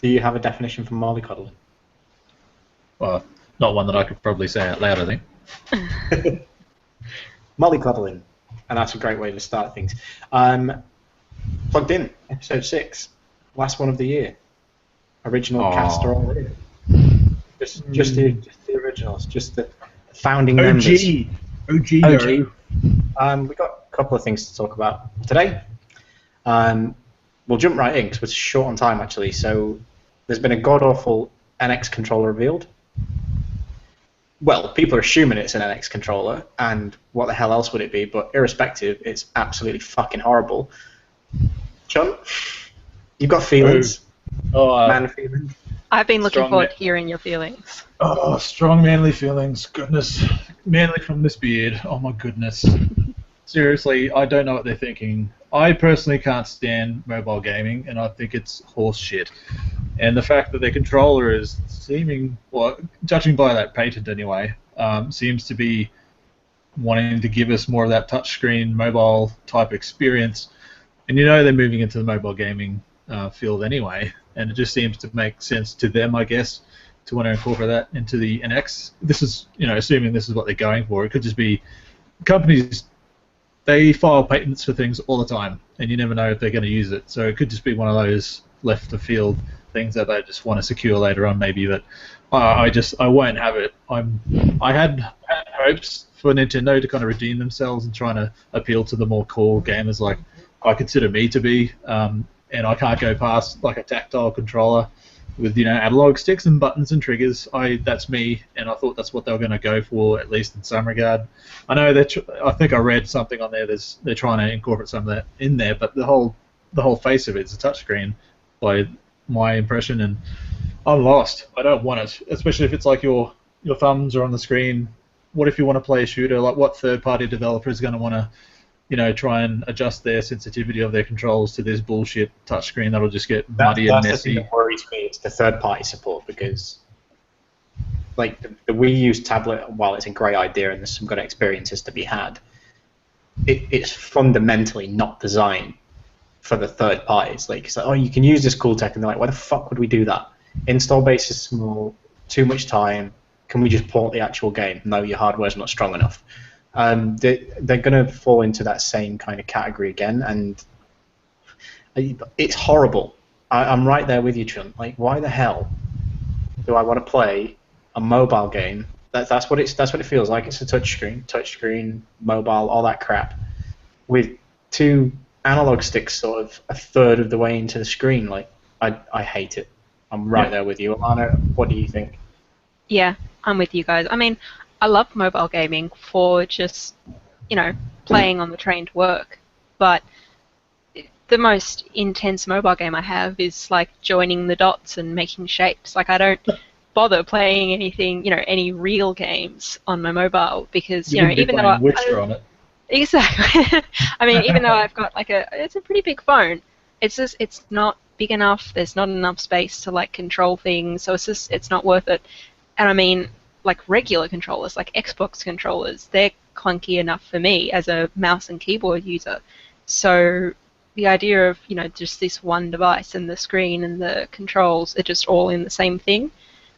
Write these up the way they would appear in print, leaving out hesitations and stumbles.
Do you have a definition for mollycoddling? Well, not one that I could probably say out loud, I think. Mollycoddling, and that's a great way to start things. Plugged in, episode 6, last one of the year. Original cast are all here. Just the originals, just the founding members. OG. We got a couple of things to talk about today. We'll jump right in because we're short on time actually. So there's been a god-awful NX controller revealed. Well, people are assuming it's an NX controller, and what the hell else would it be? But irrespective, it's absolutely fucking horrible. Chunt, you've got feelings. Man feelings. I've been looking forward to hearing your feelings. Oh, strong manly feelings. Goodness. Manly from this beard. Oh my goodness. Seriously, I don't know what they're thinking. I personally can't stand mobile gaming, and I think it's horse shit. And the fact that their controller is seeming, well, judging by that patent anyway, seems to be wanting to give us more of that touchscreen mobile type experience. And you know they're moving into the mobile gaming field anyway, and it just seems to make sense to them, I guess, to want to incorporate that into the NX. This is, assuming this is what they're going for. It could just be companies. They file patents for things all the time, and you never know if they're going to use it. So it could just be one of those left of field things that they just want to secure later on, maybe. But I won't have it. I had hopes for Nintendo to kind of redeem themselves and trying to appeal to the more core gamers, like I consider me to be. And I can't go past like a tactile controller with analog sticks and buttons and triggers. That's me, and I thought that's what they were going to go for, at least in some regard. I know I think I read something on there. They're trying to incorporate some of that in there, but the whole face of it is a touchscreen, by my impression, and I'm lost. I don't want it, especially if it's like your thumbs are on the screen. What if you want to play a shooter? Like, what third-party developer is going to want to try and adjust their sensitivity of their controls to this bullshit touchscreen that'll just get muddy and messy? That's the thing that worries me. It's the third-party support, because like the Wii U tablet, while it's a great idea and there's some good experiences to be had, it's fundamentally not designed for the third parties. Like, it's like, oh, you can use this cool tech, and they're like, why the fuck would we do that? Install base is small, too much time. Can we just port the actual game? No, your hardware's not strong enough. They're going to fall into that same kind of category again, and it's horrible. I'm right there with you, Chunt. Like, why the hell do I want to play a mobile game? That's what it feels like. It's a touchscreen, mobile, all that crap, with two analog sticks sort of a third of the way into the screen. Like, I hate it. I'm right there with you. Alana, what do you think? Yeah, I'm with you guys. I mean, I love mobile gaming for just, playing on the train to work. But the most intense mobile game I have is like joining the dots and making shapes. Like, I don't bother playing anything, any real games on my mobile because, even though Witcher on it. Exactly. I mean, even though I've got it's a pretty big phone, it's not big enough. There's not enough space to like control things, so it's not worth it. And I mean, like regular controllers, like Xbox controllers, they're clunky enough for me as a mouse and keyboard user. So the idea of, just this one device and the screen and the controls are just all in the same thing.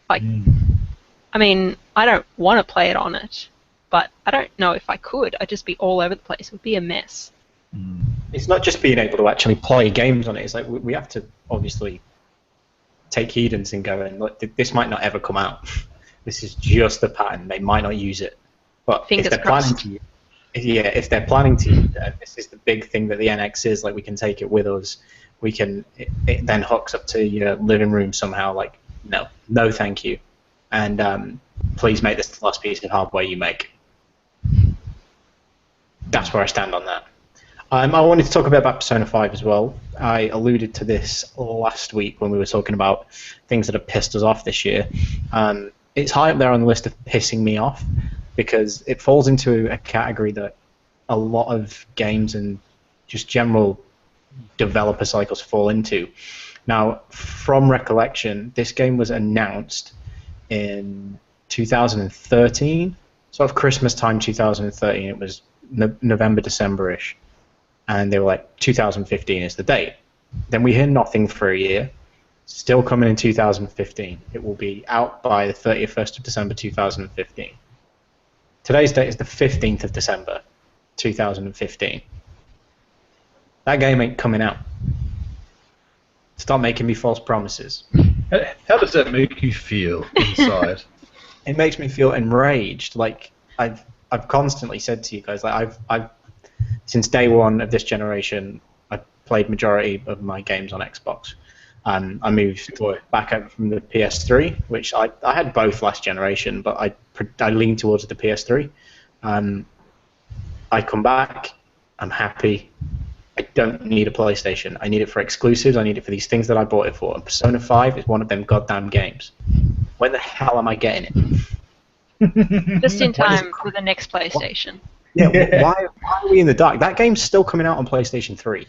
Like, I mean, I don't want to play it on it, but I don't know if I could. I'd just be all over the place. It would be a mess. It's not just being able to actually play games on it. It's like we have to obviously take heedance and go, and look, this might not ever come out. This is just a pattern. They might not use it, but Fingers if they're crossed. planning to, if they're planning to, this is the big thing that the NX is. Like, we can take it with us. We can. It then hooks up to your living room somehow. Like, no, thank you, and please make this the last piece of hardware you make. That's where I stand on that. I wanted to talk a bit about Persona 5 as well. I alluded to this last week when we were talking about things that have pissed us off this year. It's high up there on the list of pissing me off because it falls into a category that a lot of games and just general developer cycles fall into. Now, from recollection, this game was announced in 2013, sort of Christmas time 2013. It was November, December-ish. And they were like, 2015 is the date. Then we hear nothing for a year. Still coming in 2015. It will be out by the 31st of December 2015. Today's date is the 15th of December 2015. That game ain't coming out. Stop making me false promises. How does that make you feel inside? It makes me feel enraged. Like I've constantly said to you guys, like I've since day one of this generation, I've played majority of my games on Xbox. I moved back up from the PS3, which I had both last generation, but I leaned towards the PS3. I come back, I'm happy. I don't need a PlayStation. I need it for exclusives. I need it for these things that I bought it for. And Persona 5 is one of them goddamn games. When the hell am I getting it? Just in time for the next PlayStation. Yeah, why are we in the dark? That game's still coming out on PlayStation 3.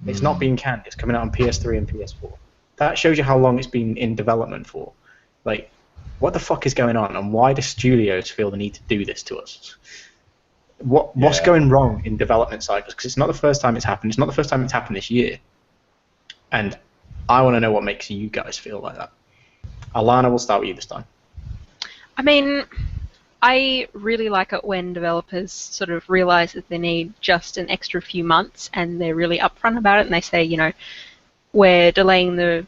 It's not being canned. It's coming out on PS3 and PS4. That shows you how long it's been in development for. Like, what the fuck is going on, and why do studios feel the need to do this to us? What's going wrong in development cycles? Because it's not the first time it's happened. It's not the first time it's happened this year. And I want to know what makes you guys feel like that. Alana, we'll start with you this time. I mean, I really like it when developers sort of realize that they need just an extra few months, and they're really upfront about it, and they say, you know, we're delaying the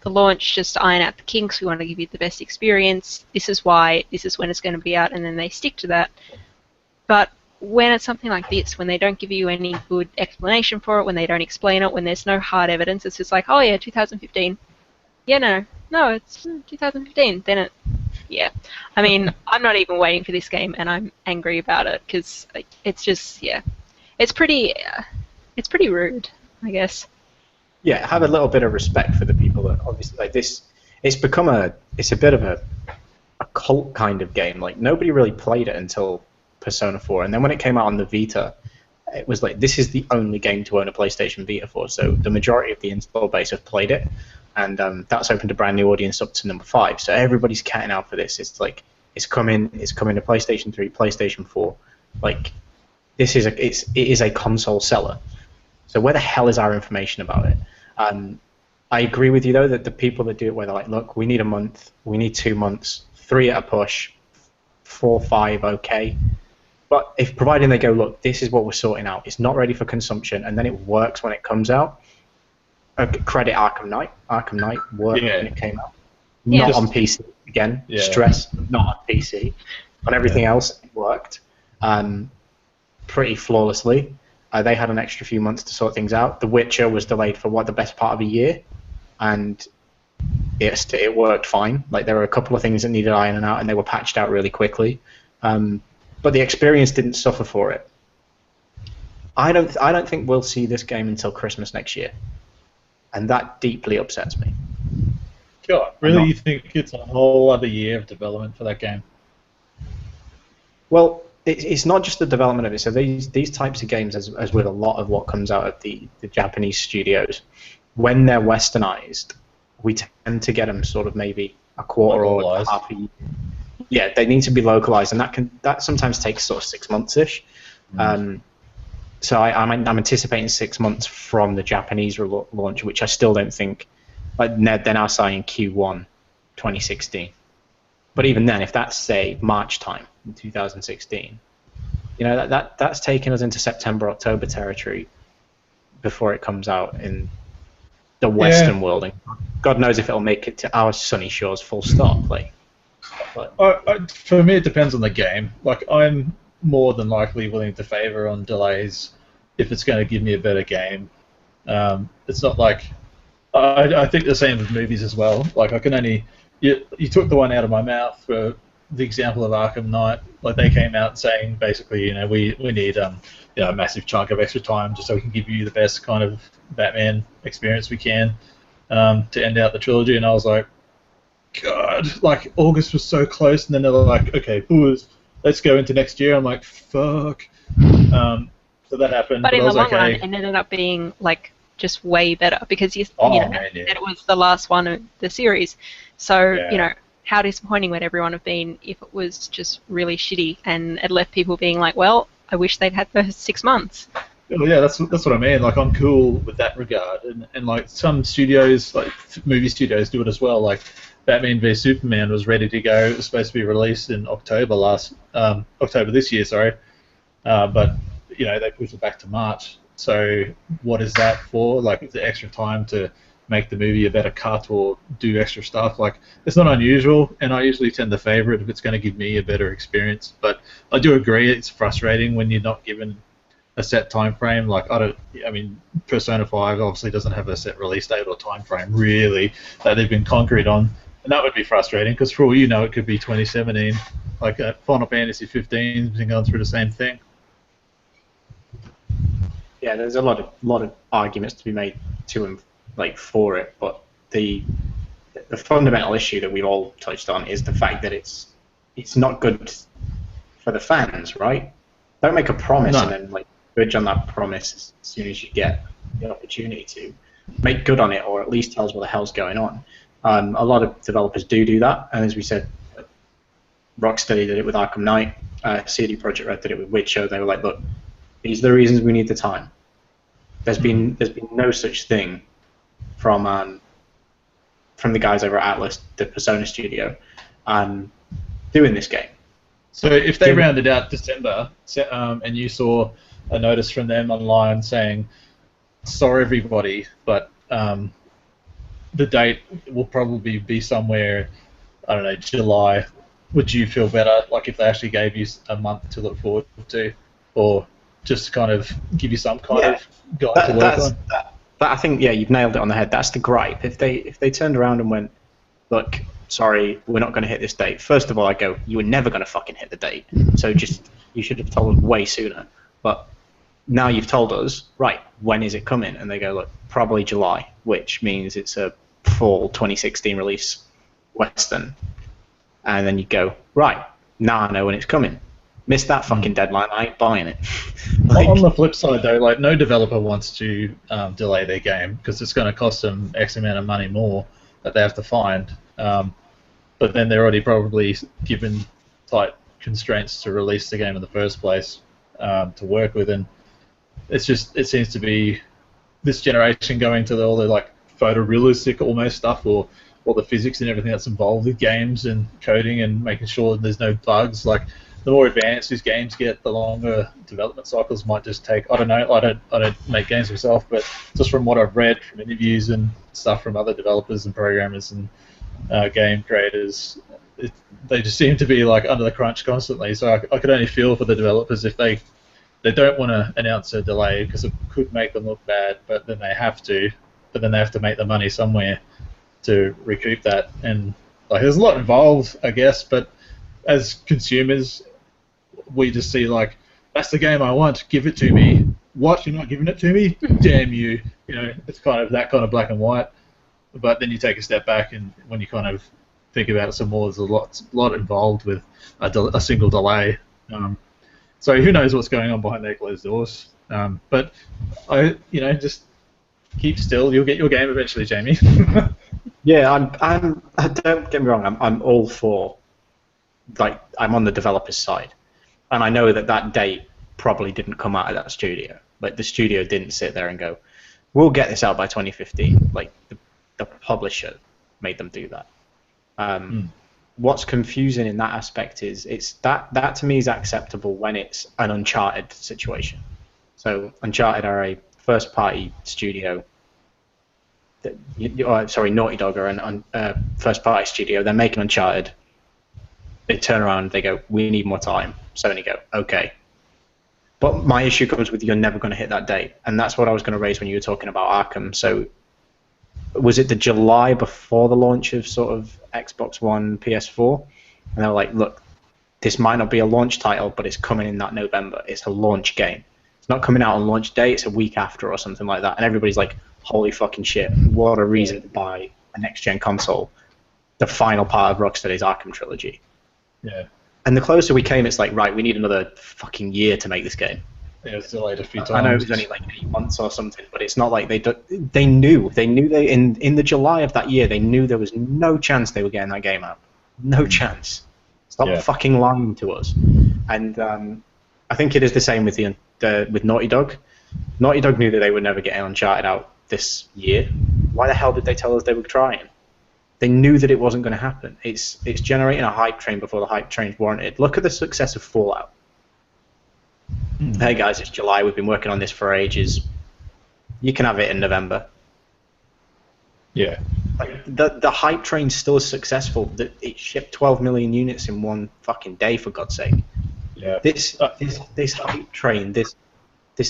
launch just to iron out the kinks. We want to give you the best experience. This is why. This is when it's going to be out, and then they stick to that. But when it's something like this, when they don't give you any good explanation for it, when they don't explain it, when there's no hard evidence, it's just like, oh yeah, 2015. Yeah, no, it's 2015. Then it, yeah. I mean, I'm not even waiting for this game, and I'm angry about it because it's just, yeah, it's pretty rude, I guess. Yeah, have a little bit of respect for the people that obviously like this. It's become it's a bit of a cult kind of game. Like nobody really played it until Persona 4, and then when it came out on the Vita, it was like this is the only game to own a PlayStation Vita for. So the majority of the install base have played it, and that's opened a brand new audience up to number 5. So everybody's catting out for this. It's like it's coming to PlayStation 3, PlayStation 4. Like it is a console seller. So where the hell is our information about it? I agree with you though that the people that do it, where they're like, look, we need a month, we need 2 months, 3 at a push, 4, 5, okay. But if providing they go, look, this is what we're sorting out, it's not ready for consumption, and then it works when it comes out. Credit Arkham Knight. Arkham Knight worked when it came out. Not on PC again. Yeah. Stress. Not on PC. On everything else, it worked pretty flawlessly. They had an extra few months to sort things out. The Witcher was delayed for the best part of a year, and it worked fine. Like there were a couple of things that needed ironing out, and they were patched out really quickly. But the experience didn't suffer for it. I don't think we'll see this game until Christmas next year, and that deeply upsets me. God, really, you think it's a whole other year of development for that game? Well, it's not just the development of it. So these types of games, as with a lot of what comes out of the Japanese studios, when they're westernized, we tend to get them sort of maybe a quarter or half a year. Yeah, they need to be localized, and that sometimes takes sort of 6 months-ish. So I'm anticipating 6 months from the Japanese launch, which I still don't think. Like they're now saying Q1 2016. But even then, if that's say March time in 2016, you know that's taking us into September, October territory before it comes out in the Western world. And God knows if it'll make it to our sunny shores. Full stop. Like. For me, it depends on the game. Like, I'm more than likely willing to favor on delays if it's going to give me a better game. It's not like I think the same with movies as well. Like, I can only you took the one out of my mouth for the example of Arkham Knight. Like, they came out saying basically, you know, we need a massive chunk of extra time just so we can give you the best kind of Batman experience we can to end out the trilogy. And I was like, God, like August was so close, and then they were like, okay, let's go into next year. I'm like, fuck. So that happened. But in the long run, it ended up being like just way better because it was the last one of the series. So you know, how disappointing would everyone have been if it was just really shitty and it left people being like, well, I wish they'd had those 6 months. Well, yeah, that's what I mean. Like, I'm cool with that regard, and like some studios, like movie studios, do it as well. Like, Batman v Superman was ready to go. It was supposed to be released in October this year, sorry. But they pushed it back to March. So what is that for? Like, the extra time to make the movie a better cut or do extra stuff. Like, it's not unusual, and I usually tend to favour it if it's going to give me a better experience. But I do agree it's frustrating when you're not given a set time frame. Like, I mean, Persona 5 obviously doesn't have a set release date or time frame really that they've been concrete on, and that would be frustrating because for all you know, it could be 2017. Like, Final Fantasy 15 has been going through the same thing. Yeah, there's a lot of arguments to be made to and for it, but the fundamental issue that we've all touched on is the fact that it's not good for the fans, right? Don't make a promise and then bridge on that promise as soon as you get the opportunity to. Make good on it, or at least tell us what the hell's going on. A lot of developers do that, and as we said, Rocksteady did it with Arkham Knight, CD Projekt Red did it with Witcher. They were like, look, these are the reasons we need the time. There's been no such thing from the guys over at Atlas, the Persona studio, doing this game. So if they rounded out December, and you saw a notice from them online saying, sorry everybody, but the date will probably be somewhere, I don't know, July, would you feel better, like if they actually gave you a month to look forward to, or just kind of give you some kind of guide to work on? I think, yeah, you've nailed it on the head. That's the gripe. If they turned around and went, look, sorry, we're not going to hit this date. First of all, I go, you were never going to fucking hit the date. So you should have told us way sooner. But now you've told us, right, when is it coming? And they go, look, probably July, which means it's a fall 2016 release Western. And then you go, right, now I know when it's coming. Miss that fucking deadline, I ain't buying it. On the flip side, though, like, no developer wants to delay their game because it's going to cost them X amount of money more that they have to find. But then they're already probably given tight constraints to release the game in the first place to work with, and it seems to be this generation going to all the like photorealistic almost stuff, or all the physics and everything that's involved with games and coding and making sure there's no bugs. Like, the more advanced these games get, the longer development cycles might just take. I don't know. I don't make games myself, but just from what I've read from interviews and stuff from other developers and programmers and game creators, they just seem to be like under the crunch constantly. So I could only feel for the developers if they don't want to announce a delay because it could make them look bad, but then they have to. But then they have to make the money somewhere to recoup that, and like there's a lot involved, I guess. But as consumers, we just see like, that's the game I want, give it to me. What, you're not giving it to me? Damn you! It's kind of that kind of black and white. But then you take a step back, and when you kind of think about it some more, there's a lot involved with a single delay. So who knows what's going on behind their closed doors? But just keep still. You'll get your game eventually, Jamie. Yeah, don't get me wrong. I'm all for, like, I'm on the developer's side, and I know that date probably didn't come out of that studio. Like, the studio didn't sit there and go, we'll get this out by 2015. Like, the publisher made them do that. What's confusing in that aspect is that to me is acceptable when it's an Uncharted situation. So Uncharted are a first-party studio. Naughty Dog are a first-party studio. They're making Uncharted. They turn around, they go, we need more time. Sony go, okay. But my issue comes with, you're never going to hit that date. And that's what I was going to raise when you were talking about Arkham. So was it the July before the launch of sort of Xbox One, PS4? And they were like, look, this might not be a launch title, but it's coming in that November. It's a launch game. It's not coming out on launch day, it's a week after or something like that. And everybody's like, holy fucking shit, what a reason to buy a next-gen console. The final part of Rocksteady's Arkham trilogy. Yeah. And the closer we came, it's like, right, we need another fucking year to make this game. Yeah, it's delayed a few times. I know it was only like 8 months or something, but it's not like they knew in the July of that year, they knew there was no chance they were getting that game out. No chance. Stop fucking lying to us. And I think it is the same with with Naughty Dog. Naughty Dog knew that they were never getting Uncharted out this year. Why the hell did they tell us they were trying? They knew that it wasn't going to happen. It's generating a hype train before the hype train's warranted. Look at the success of Fallout. Hey guys, it's July. We've been working on this for ages. You can have it in November. Yeah. Like the hype train's still as successful. That it shipped 12 million units in one fucking day, for God's sake. Yeah. This hype train, this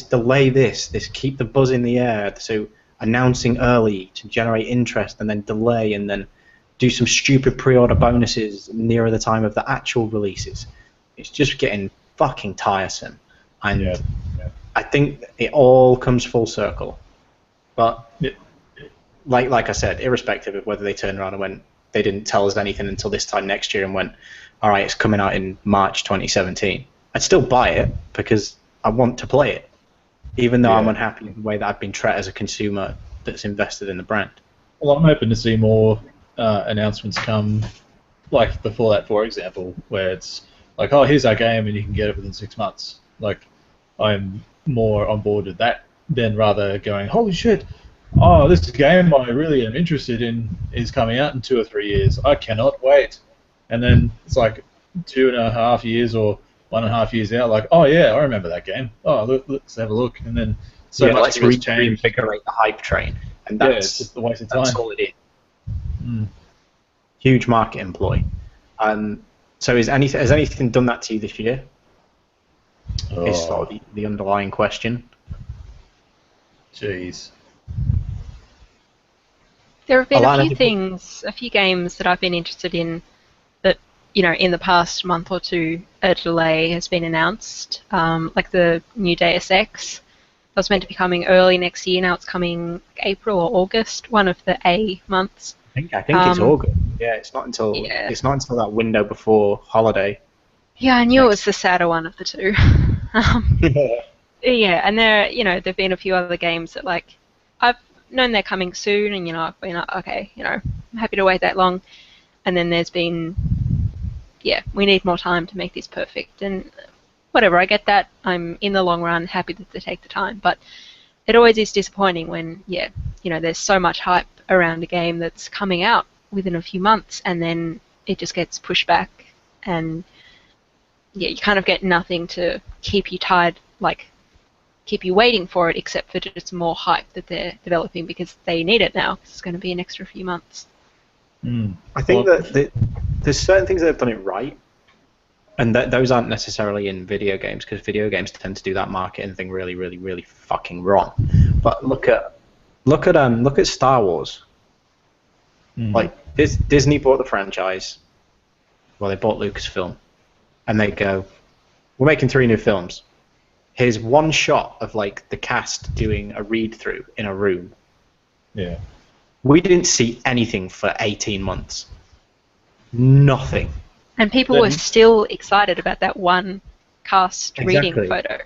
delay, this keep the buzz in the air. So announcing early to generate interest, and then delay, and then do some stupid pre-order bonuses nearer the time of the actual releases. It's just getting fucking tiresome. And I think it all comes full circle. But like I said, irrespective of whether they turned around and went, they didn't tell us anything until this time next year and went, all right, it's coming out in March 2017. I'd still buy it because I want to play it, even though I'm unhappy with the way that I've been treated as a consumer that's invested in the brand. Well, I'm hoping to see more announcements come, like the Fallout 4 example, where it's like, oh, here's our game and you can get it within 6 months. Like, I'm more on board with that than rather going, holy shit, oh, this game I really am interested in is coming out in 2 or 3 years. I cannot wait. And then it's like 2.5 years or 1.5 years out, like, oh yeah, I remember that game. Oh, let's have a look. And then so much let's has changed. reinvigorate the hype train. And that's, it's just a waste of time. That's all it is. Huge market employ. So has anything done that to you this year? Is sort of the underlying question. Jeez. There have been Alana, a few games that I've been interested in that, in the past month or two, a delay has been announced. Like the new Deus Ex. That was meant to be coming early next year. Now it's coming April or August, one of the A months. I think it's August. Yeah, it's not until that window before holiday. Yeah, I knew it was the sadder one of the two. Yeah, and there've been a few other games that I've known they're coming soon, and I've been like, okay, I'm happy to wait that long. And then there's been, we need more time to make this perfect, and whatever, I get that. I'm in the long run happy that they take the time, but it always is disappointing when there's so much hype around a game that's coming out within a few months, and then it just gets pushed back, and you kind of get nothing to keep you tied, keep you waiting for it, except for just more hype that they're developing because they need it now, because it's going to be an extra few months. I think that there's certain things that have done it right, and those aren't necessarily in video games, because video games tend to do that marketing thing really, really, really fucking wrong. But look at Star Wars. Like Disney bought the franchise. Well, they bought Lucasfilm, and they go, "We're making 3 new films. Here's one shot of the cast doing a read-through in a room." Yeah. We didn't see anything for 18 months. Nothing. And people were still excited about that one cast reading photo.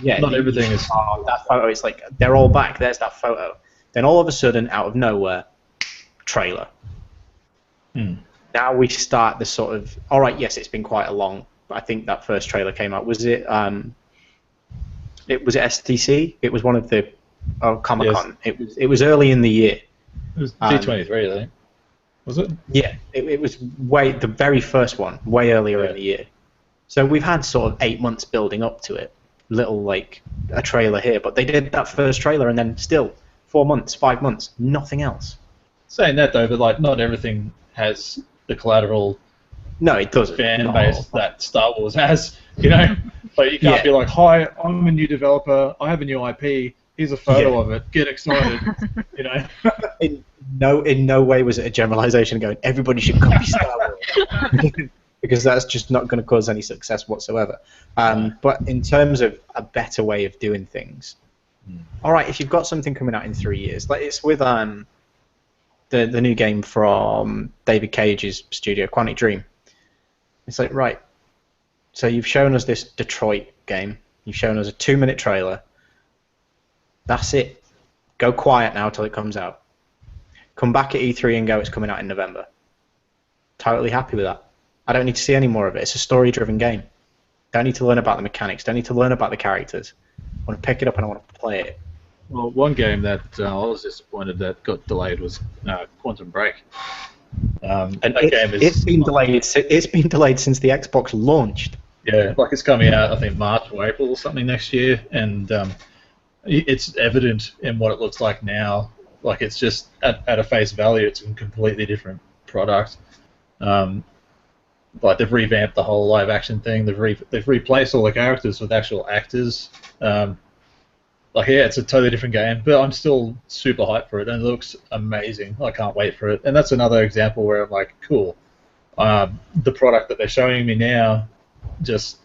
Yeah. Not everything is. That photo is they're all back. There's that photo. Then all of a sudden, out of nowhere, trailer. Now we start the sort of, all right, yes, it's been quite a long. I think that first trailer came out. Was it? It was STC. It was one of the Comic-Con. Yes. It was early in the year. It was D23, I think. Was it? Yeah, it was the very first one, way earlier in the year. So we've had sort of 8 months building up to it. Little a trailer here, but they did that first trailer and then still 4 months, 5 months, nothing else. Saying that though, but not everything has the collateral. No, it doesn't. Fan base that Star Wars has, you can't be like, "Hi, I'm a new developer. I have a new IP. Here's a photo of it. Get excited." In no way was it a generalization going, everybody should copy Star Wars, because that's just not going to cause any success whatsoever. But in terms of a better way of doing things, all right, if you've got something coming out in 3 years, it's with the new game from David Cage's studio, Quantic Dream. It's right, so you've shown us this Detroit game, you've shown us a 2-minute trailer, that's it. Go quiet now till it comes out. Come back at E3 and go, it's coming out in November. Totally happy with that. I don't need to see any more of it. It's a story-driven game. Don't need to learn about the mechanics, don't need to learn about the characters. I want to pick it up and I want to play it. Well, one game that I was disappointed that got delayed was Quantum Break. And that game is it's been delayed. It's been delayed since the Xbox launched. Yeah, like it's coming out, I think March or April or something next year, and it's evident in what it looks like now. Like it's just at a face value, it's a completely different product. Like they've revamped the whole live action thing. They've replaced all the characters with actual actors. Like yeah, it's a totally different game, but I'm still super hyped for it, and it looks amazing. I can't wait for it. And that's another example where I'm like, cool. The product that they're showing me now just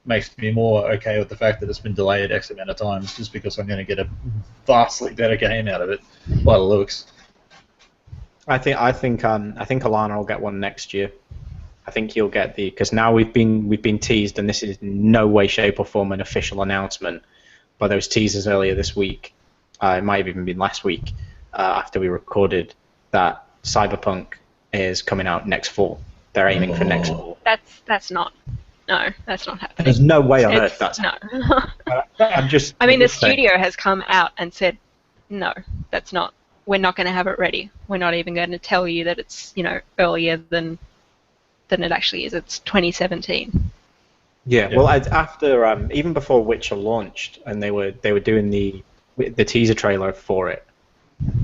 makes me more okay with the fact that it's been delayed X amount of times, just because I'm going to get a vastly better game out of it by the looks. I think Alana will get one next year. I think you'll get because now we've been teased, and this is in no way, shape, or form an official announcement. By those teasers earlier this week, it might have even been last week after we recorded, that Cyberpunk is coming out next fall. They're aiming for next fall. That's not happening. There's no way on earth that's no. I'm just. I mean, the studio has come out and said, no, that's not. We're not going to have it ready. We're not even going to tell you that it's earlier than it actually is. It's 2017. Yeah. Well, after even before Witcher launched, and they were doing the teaser trailer for it,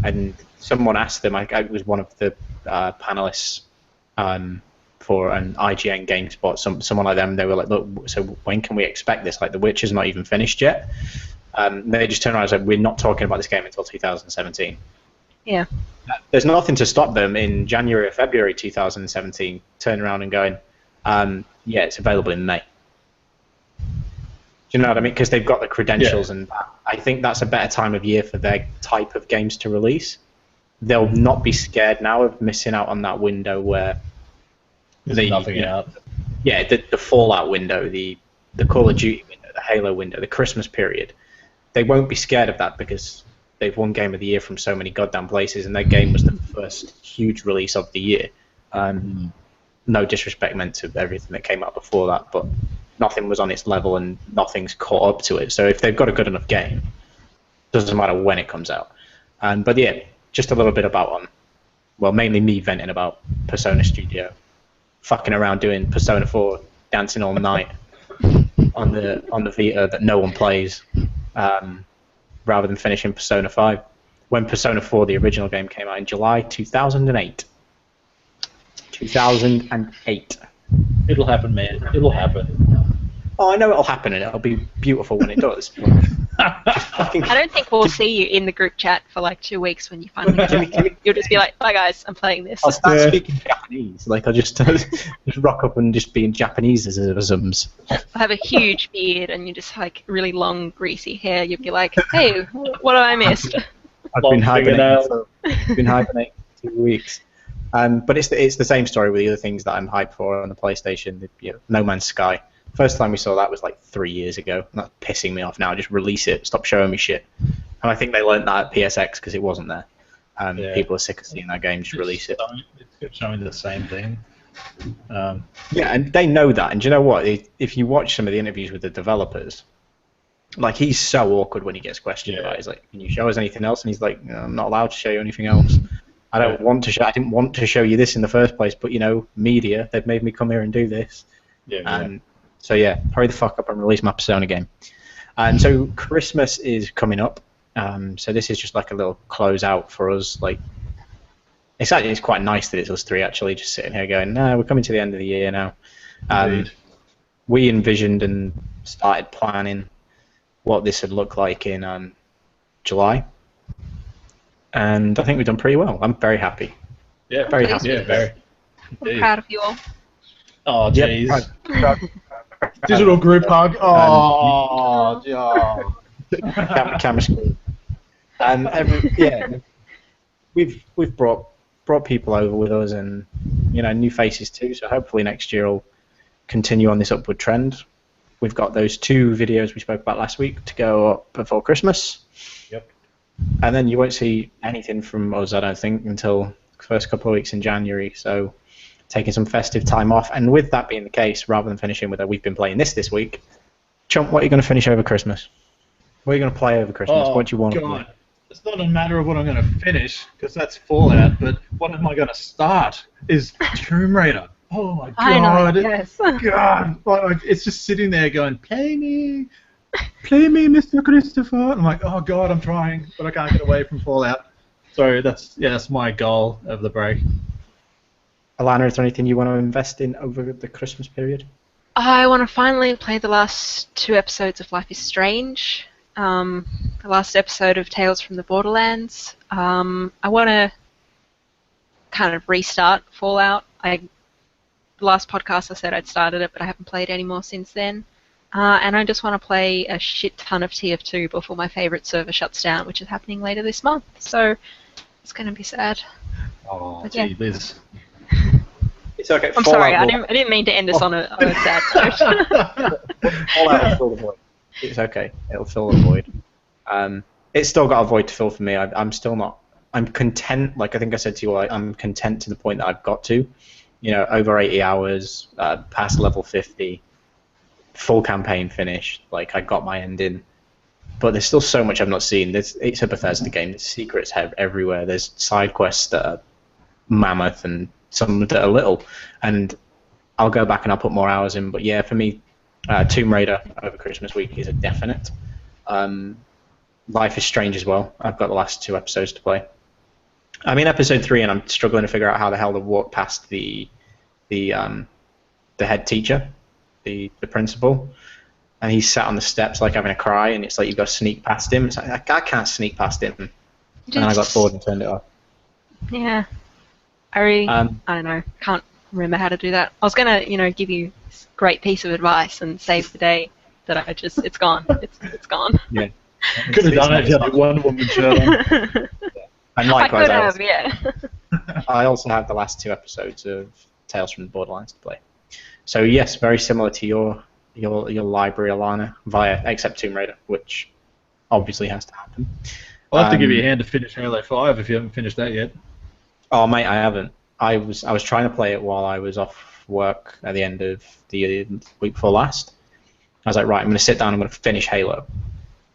and someone asked them. I was one of the panelists for an IGN GameSpot, someone like them. They were like, "Look, so when can we expect this? Like, The Witcher's not even finished yet." They just turned around and said, "We're not talking about this game until 2017." Yeah. There's nothing to stop them in January or February 2017 turning around and going, "Yeah, it's available in May." Do you know what I mean? Because they've got the credentials, and I think that's a better time of year for their type of games to release. They'll not be scared now of missing out on that window where there's nothing out. Yeah, the Fallout window, the Call of Duty window, the Halo window, the Christmas period. They won't be scared of that because they've won Game of the Year from so many goddamn places, and their game was the first huge release of the year. No disrespect meant to everything that came out before that, but nothing was on its level and nothing's caught up to it. So if they've got a good enough game, doesn't matter when it comes out. But yeah, just a little bit about mainly me venting about Persona Studio, fucking around doing Persona 4, dancing all night on the Vita that no one plays, rather than finishing Persona 5. When Persona 4, the original game, came out in July 2008. 2008. It'll happen, man. It'll happen. Oh, I know it'll happen, and it'll be beautiful when it does. I don't think we'll see you in the group chat for like 2 weeks when you finally get it. You'll just be like, "Bye guys, I'm playing this." I'll start speaking Japanese. Like I'll just rock up and just be in Japaneseisms. I'll have a huge beard and you just like really long, greasy hair. You'll be like, "Hey, what have I missed?" I've been hibernating for 2 weeks. But it's the same story with the other things that I'm hyped for on the PlayStation. No Man's Sky. First time we saw that was like 3 years ago. And that's pissing me off now. Just release it. Stop showing me shit. And I think they learned that at PSX because it wasn't there. People are sick of seeing that game. Just release it. It's showing the same thing. Yeah, and they know that. And do you know what? If you watch some of the interviews with the developers, like he's so awkward when he gets questioned about it. He's like, "Can you show us anything else?" And he's like, "No, I'm not allowed to show you anything else. I didn't want to show you this in the first place, but media, they've made me come here and do this." So yeah, hurry the fuck up and release my Persona game. And so Christmas is coming up. So this is just like a little closeout for us. Like it's quite nice that it's us three actually just sitting here going, "No, we're coming to the end of the year now." We envisioned and started planning what this would look like in July. And I think we've done pretty well. I'm very happy. Yeah, very happy. Yeah, very. I'm proud of you all. Oh, jeez. Yep. Digital group hug. Oh, Camera screen. We've brought people over with us, and new faces too. So hopefully next year will continue on this upward trend. We've got those 2 videos we spoke about last week to go up before Christmas. Yep. And then you won't see anything from us, I don't think, until the first couple of weeks in January. So taking some festive time off. And with that being the case, rather than finishing with we've been playing this week, Chump, what are you going to finish over Christmas? What are you going to play over Christmas? Oh, What do you want to God. play? It's not a matter of what I'm going to finish, because that's Fallout, but what am I going to start is Tomb Raider. Oh my I God. know, yes. God. Like, it's just sitting there going, play me, Mr. Christopher. I'm like, oh God, I'm trying, but I can't get away from Fallout. So that's my goal of the break. Alana, is there anything you want to invest in over the Christmas period? I want to finally play the last 2 episodes of Life is Strange. The last episode of Tales from the Borderlands. I want to kind of restart Fallout. The last podcast I said I'd started it, but I haven't played anymore since then. And I just want to play a shit ton of TF2 before my favourite server shuts down, which is happening later this month. So it's going to be sad. Oh, But yeah. gee, Liz. It's okay. I'm sorry, I didn't mean to end this on a sad note. Fallout will fill the void. It's okay. It'll fill the void. It's still got a void to fill for me. I'm still not. I'm content. Like I think I said to you, I'm content to the point that I've got to. You know, over 80 hours, past level 50, full campaign finished. Like I got my ending, but there's still so much I've not seen. It's a Bethesda game. There's secrets everywhere. There's side quests that are mammoth and some that are little. And I'll go back and I'll put more hours in. But yeah, for me, Tomb Raider over Christmas week is a definite. Life is Strange as well. I've got the last 2 episodes to play. I'm in episode 3 and I'm struggling to figure out how the hell to walk past the head teacher, the principal, and he's sat on the steps like having a cry, and it's like you've got to sneak past him. It's like I can't sneak past him, and I got bored and turned it off. Yeah, I don't know, can't remember how to do that. I was gonna, give you this great piece of advice and save the day that it's gone. It's gone. Yeah, Could have done it if you had a Wonder Woman shirt on. And likewise, I could have, yeah. I also have the last 2 episodes of Tales from the Borderlands to play. So yes, very similar to your library, Alana, except Tomb Raider, which obviously has to happen. I'll have to give you a hand to finish Halo 5 if you haven't finished that yet. Oh mate, I haven't. I was trying to play it while I was off work at the end of the week before last. I was like, right, I'm going to sit down. I'm going to finish Halo.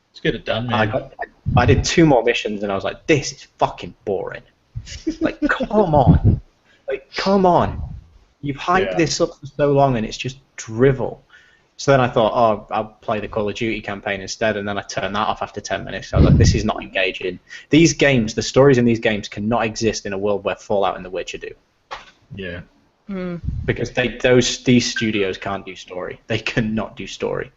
Let's get it done, man. I did 2 more missions and I was like, this is fucking boring. Like, come on. Like, come on. You've hyped this up for so long and it's just drivel. So then I thought, oh, I'll play the Call of Duty campaign instead, and then I turned that off after 10 minutes. So I was like, this is not engaging. These games, the stories in these games cannot exist in a world where Fallout and The Witcher do. Yeah. Because these studios can't do story. They cannot do story.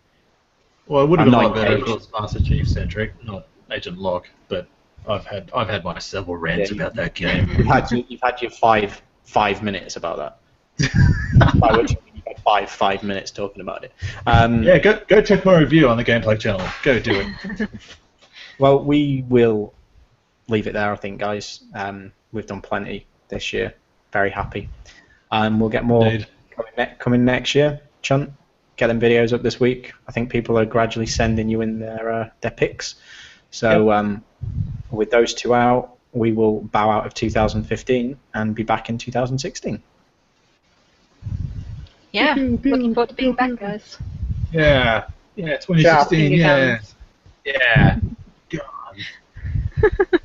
Well, it would have been a lot better if engaged. it was Master Chief centric, not Agent Locke. But I've had my several rants about that game. You've had your five minutes about that. By which you've had 5 minutes talking about it. Yeah, go check my review on the Gameplay channel. Go do it. Well, we will leave it there, I think, guys. We've done plenty this year. Very happy. We'll get more coming next year. Chunt, get them videos up this week. I think people are gradually sending you in their picks. So with those 2 out, we will bow out of 2015 and be back in 2016. Yeah, looking forward to being back, guys. Yeah, 2016. Ciao. Yeah. God.